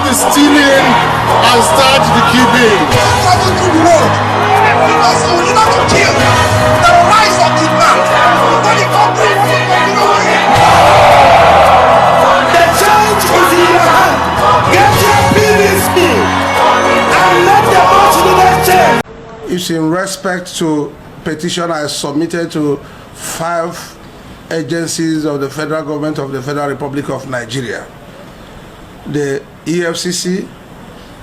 the stealing and start the killing. Travel through the world because we will not to kill the rise of the man. When the country the church is in your hand. Get your PVC and let the march to the church. It's in respect to petition I submitted to 5 agencies of the federal government of the Federal Republic of Nigeria: the EFCC,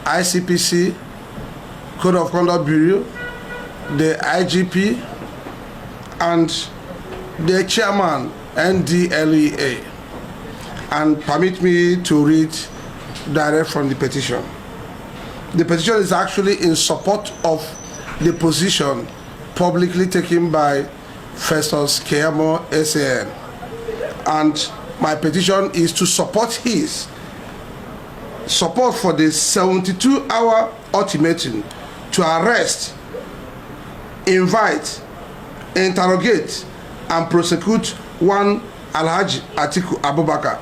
ICPC, Code of Conduct Bureau, the IGP, and the chairman, NDLEA. And permit me to read direct from the petition. The petition is actually in support of the position publicly taken by Festus Keyamo SAN, and my petition is to support his support for the 72-hour ultimatum to arrest, invite, interrogate, and prosecute one Alhaji Atiku Abubakar,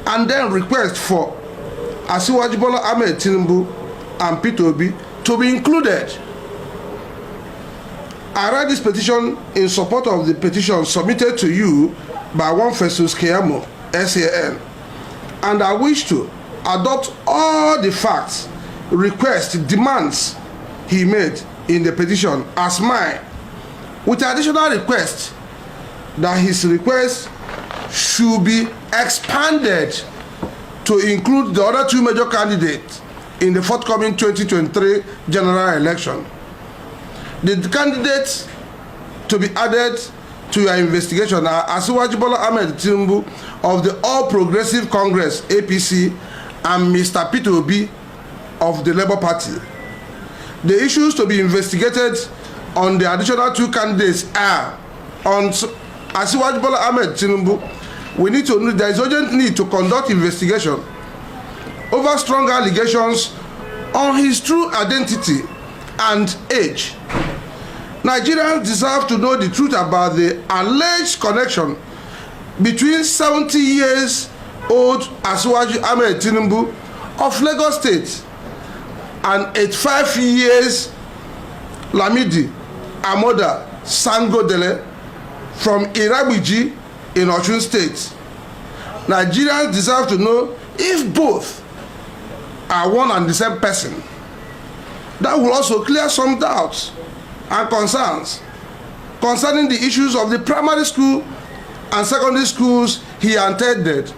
and then request for Asiwaju Bola Ahmed Tinubu and Peter Obi to be included. I write this petition in support of the petition submitted to you by one Festus Keyamo SAN, and I wish to adopt all the facts, requests, demands he made in the petition as mine, with additional request that his request should be expanded to include the other 2 major candidates in the forthcoming 2023 general election. The candidates to be added to your investigation are Asiwaju Bola Ahmed Tinubu of the All Progressive Congress APC and Mr. Peter Obi of the Labour Party. The issues to be investigated on the additional 2 candidates are: on Asiwaju Bola Ahmed Tinubu, we need to know there is urgent need to conduct investigation over strong allegations on his true identity and age. Nigerians deserve to know the truth about the alleged connection between 70 years old Asiwaju Ahmed Tinubu of Lagos State and 85 years Lamidi Amoda Sangodele from Iragbiji in Osun State. Nigerians deserve to know if both are one and the same person. That will also clear some doubts and concerns concerning the issues of the primary school and secondary schools he attended,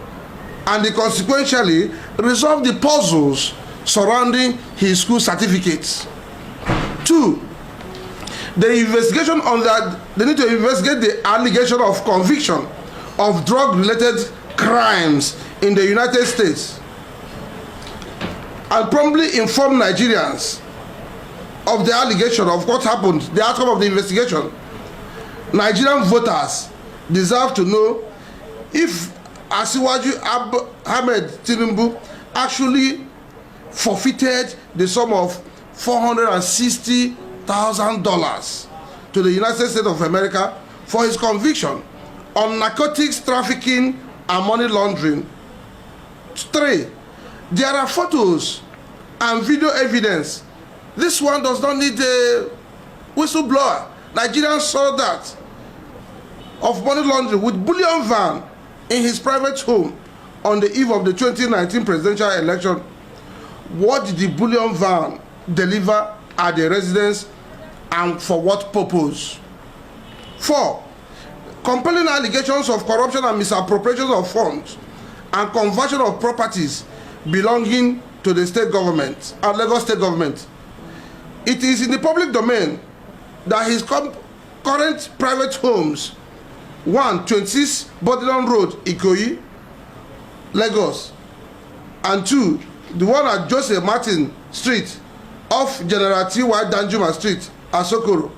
and consequentially resolve the puzzles surrounding his school certificates. 2. The investigation on that, they need to investigate the allegation of conviction of drug-related crimes in the United States and promptly inform Nigerians of the allegation of what happened, the outcome of the investigation. Nigerian voters deserve to know if Asiwaju Ahmed Tinubu actually forfeited the sum of $460,000 to the United States of America for his conviction on narcotics trafficking and money laundering. 3. There are photos and video evidence. This one does not need a whistleblower. Nigerians saw that, of money laundering with bullion van in his private home on the eve of the 2019 presidential election. What did the bullion van deliver at the residence and for what purpose? 4. Compelling allegations of corruption and misappropriation of funds and conversion of properties belonging to the state government and Lagos state government. It is in the public domain that his current private homes, 126 Bodilon Road, Ikoyi, Lagos, and 2, the one at Joseph Martin Street off General T.Y. Danjuma Street, Asokoro,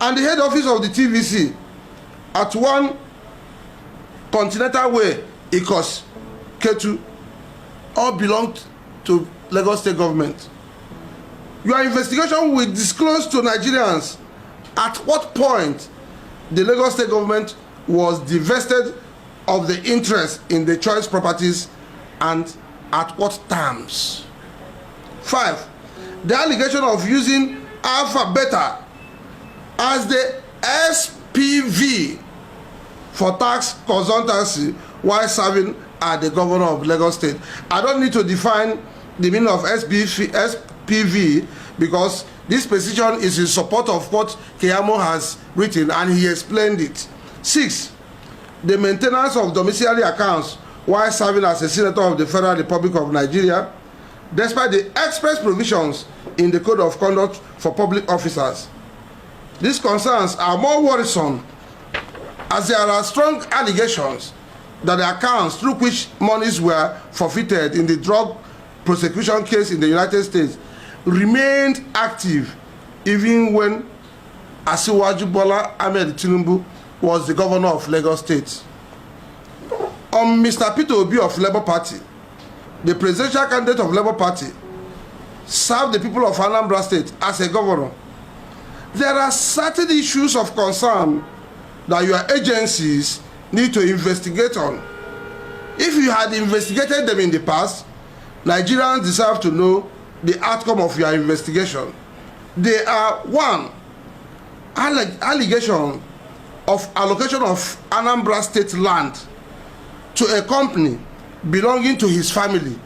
and the head office of the TVC at 1 Continental Way, Ikos, Ketu, all belong to Lagos state government. Your investigation will disclose to Nigerians at what point the Lagos state government was divested of the interest in the choice properties and At what terms? 5. The allegation of using Alpha Beta as the SPV for tax consultancy while serving as the governor of Lagos State. I don't need to define the meaning of SPV because this petition is in support of what Keyamo has written and he explained it. 6. The maintenance of domiciliary accounts while serving as a senator of the Federal Republic of Nigeria, despite the express provisions in the Code of Conduct for Public Officers. These concerns are more worrisome as there are strong allegations that the accounts through which monies were forfeited in the drug prosecution case in the United States remained active even when Asiwaju Bola Ahmed Tinubu was the governor of Lagos State. Mr. Peter Obi of Labour Party, the presidential candidate of Labour Party, served the people of Anambra State as a governor. There are certain issues of concern that your agencies need to investigate on. If you had investigated them in the past, Nigerians deserve to know the outcome of your investigation. They are 1. Allegation of allocation of Anambra State land to a company belonging to his family,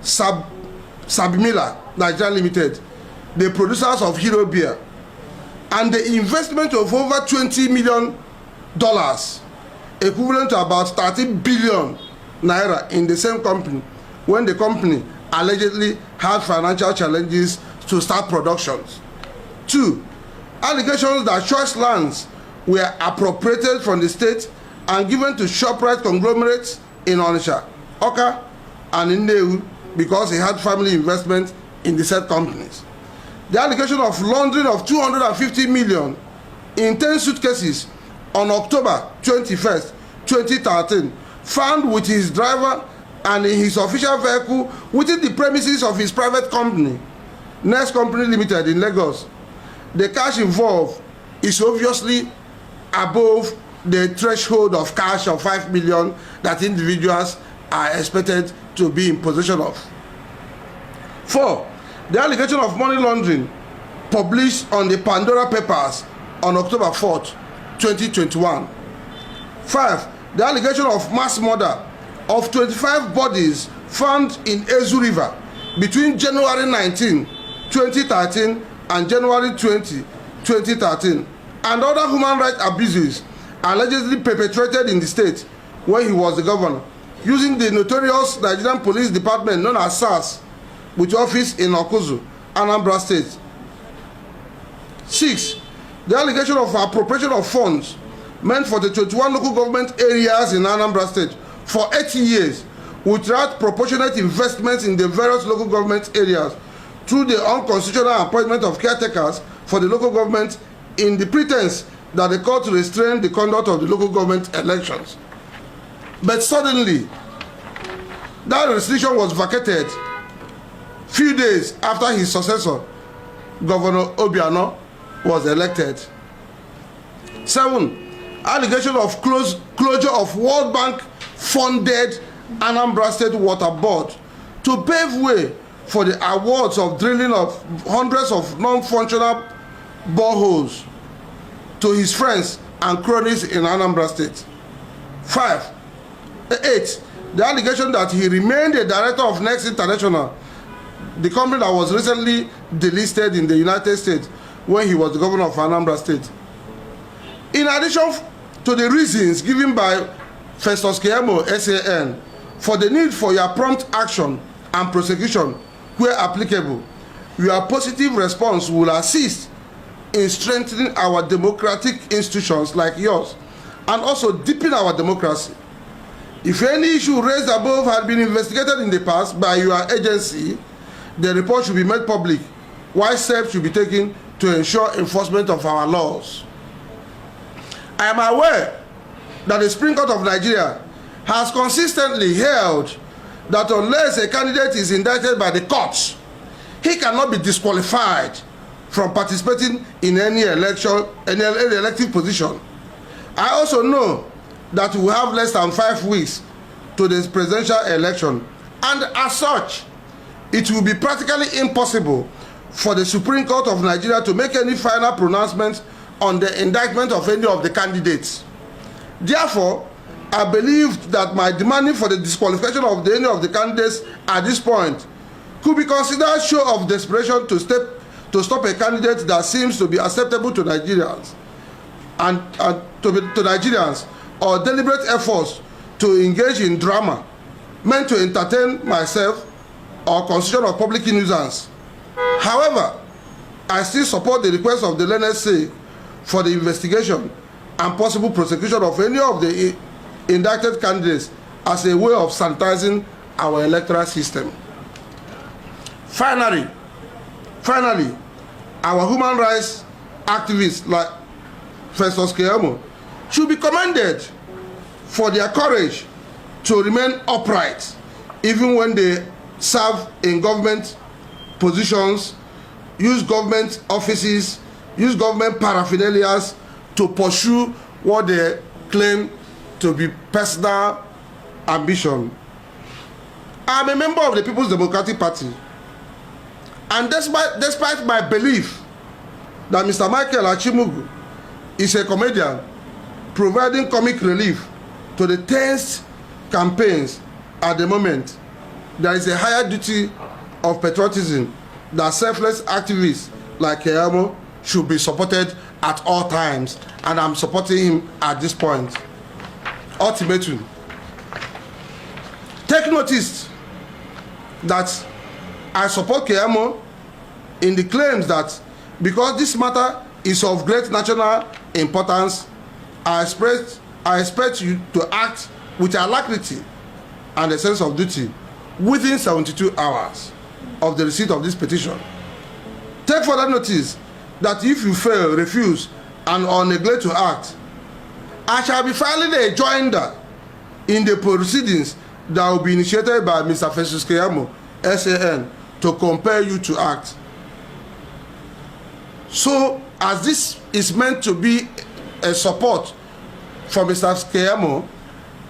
Sabimila Nigeria Limited, the producers of Hero Beer, and the investment of over $20 million, equivalent to about 30 billion naira in the same company, when the company allegedly had financial challenges to start productions. 2. Allegations that choice lands were appropriated from the state and given to ShopRite conglomerates in Onitsha, Oka, and Nnewi because he had family investment in the said companies. The allegation of laundering of 250 million in 10 suitcases on October 21st, 2013, found with his driver and in his official vehicle within the premises of his private company, Next Company Limited in Lagos. The cash involved is obviously above the threshold of cash of 5 million that individuals are expected to be in possession of. 4. The allegation of money laundering published on the Pandora Papers on October 4th, 2021. 5. The allegation of mass murder of 25 bodies found in Ezu River between January 19, 2013 and January 20, 2013, and other human rights abuses allegedly perpetrated in the state when he was the governor, using the notorious Nigerian Police Department known as SARS, with office in Okuzu, Anambra State. 6. The allegation of appropriation of funds meant for the 21 local government areas in Anambra State for 80 years without proportionate investments in the various local government areas through the unconstitutional appointment of caretakers for the local government in the pretense that the court restrained the conduct of the local government elections. But suddenly, that restriction was vacated few days after his successor, Governor Obiano, was elected. 7. Allegation of closure of World Bank funded Anambra State Water Board to pave way for the awards of drilling of hundreds of non-functional boreholes to his friends and cronies in Anambra State. 8. The allegation that he remained a director of Next International, the company that was recently delisted in the United States when he was the governor of Anambra State. In addition to the reasons given by Festus Keyamo, SAN, for the need for your prompt action and prosecution where applicable, your positive response will assist in strengthening our democratic institutions like yours and also deepen our democracy. If any issue raised above had been investigated in the past by your agency, the report should be made public, while steps should be taken to ensure enforcement of our laws. I am aware that the Supreme Court of Nigeria has consistently held that unless a candidate is indicted by the courts, he cannot be disqualified from participating in any election, any elective position. I also know that we have less than 5 weeks to the presidential election, And as such, it will be practically impossible for the Supreme Court of Nigeria to make any final pronouncement on the indictment of any of the candidates. Therefore, I believe that my demanding for the disqualification of any of the candidates at this point could be considered a show of desperation to stop a candidate that seems to be acceptable to Nigerians to Nigerians, or deliberate efforts to engage in drama meant to entertain myself or constitution of public nuisance. However, I still support the request of the learned say for the investigation and possible prosecution of any of the indicted candidates as a way of sanitizing our electoral system. Finally, our human rights activists like Festus Keyamo should be commended for their courage to remain upright even when they serve in government positions, use government offices, use government paraphernalia to pursue what they claim to be personal ambition. I am a member of the People's Democratic Party, and despite my belief that Mr. Michael Achimugu is a comedian providing comic relief to the tense campaigns at the moment, there is a higher duty of patriotism that selfless activists like Keyamo should be supported at all times, and I'm supporting him at this point. Ultimatum. Take notice that I support Keyamo in the claims that because this matter is of great national importance, I expect you to act with alacrity and a sense of duty within 72 hours of the receipt of this petition. Take further notice that if you fail, refuse, or neglect to act, I shall be filing a joinder in the proceedings that will be initiated by Mr. Festus Keyamo, SAN, to compel you to act. So, as this is meant to be a support for Mr. Keyamo,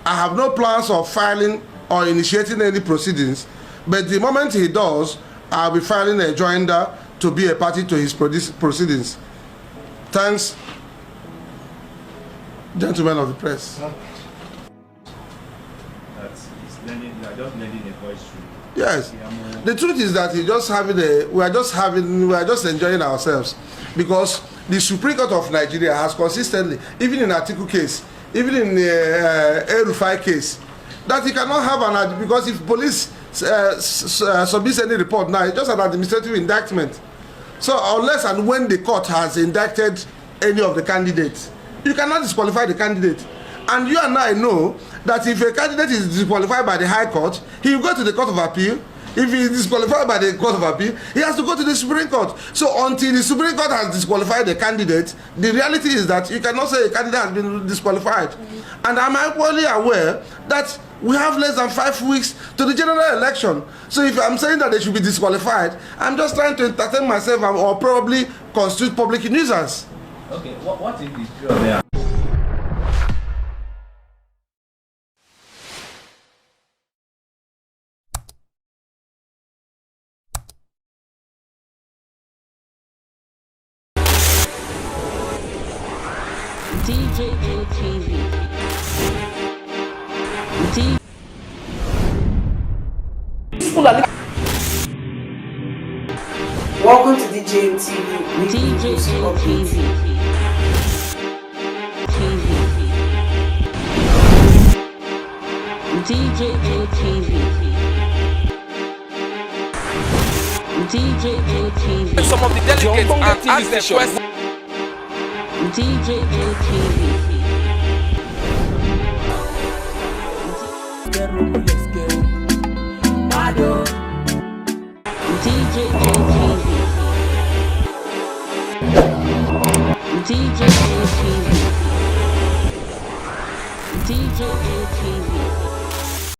I have no plans of filing or initiating any proceedings, but the moment he does, I'll be filing a joinder to be a party to his proceedings. Thanks, gentlemen of the press. You are just lending a voice to. Yes, the truth is that we are just enjoying ourselves, because the Supreme Court of Nigeria has consistently, even in Atiku case, even in the El-Rufai case, that he cannot have an, because if police submits any report now, it's just an administrative indictment. So unless and when the court has indicted any of the candidates, you cannot disqualify the candidate. And you and I know that if a candidate is disqualified by the High Court, he will go to the Court of Appeal. If he is disqualified by the Court of Appeal, he has to go to the Supreme Court. So until the Supreme Court has disqualified the candidate, the reality is that you cannot say a candidate has been disqualified. And I'm equally aware that we have less than 5 weeks to the general election. So if I'm saying that they should be disqualified, I'm just trying to entertain myself or probably constitute public nuisance. Okay, what if it's true there? JuJu TV. Welcome to JuJu TV. JuJu TV. JuJu TV. JuJu TV. Some of the delegates and ask them questions. JuJu TV. JuJu TV. JuJu TV. JuJu TV.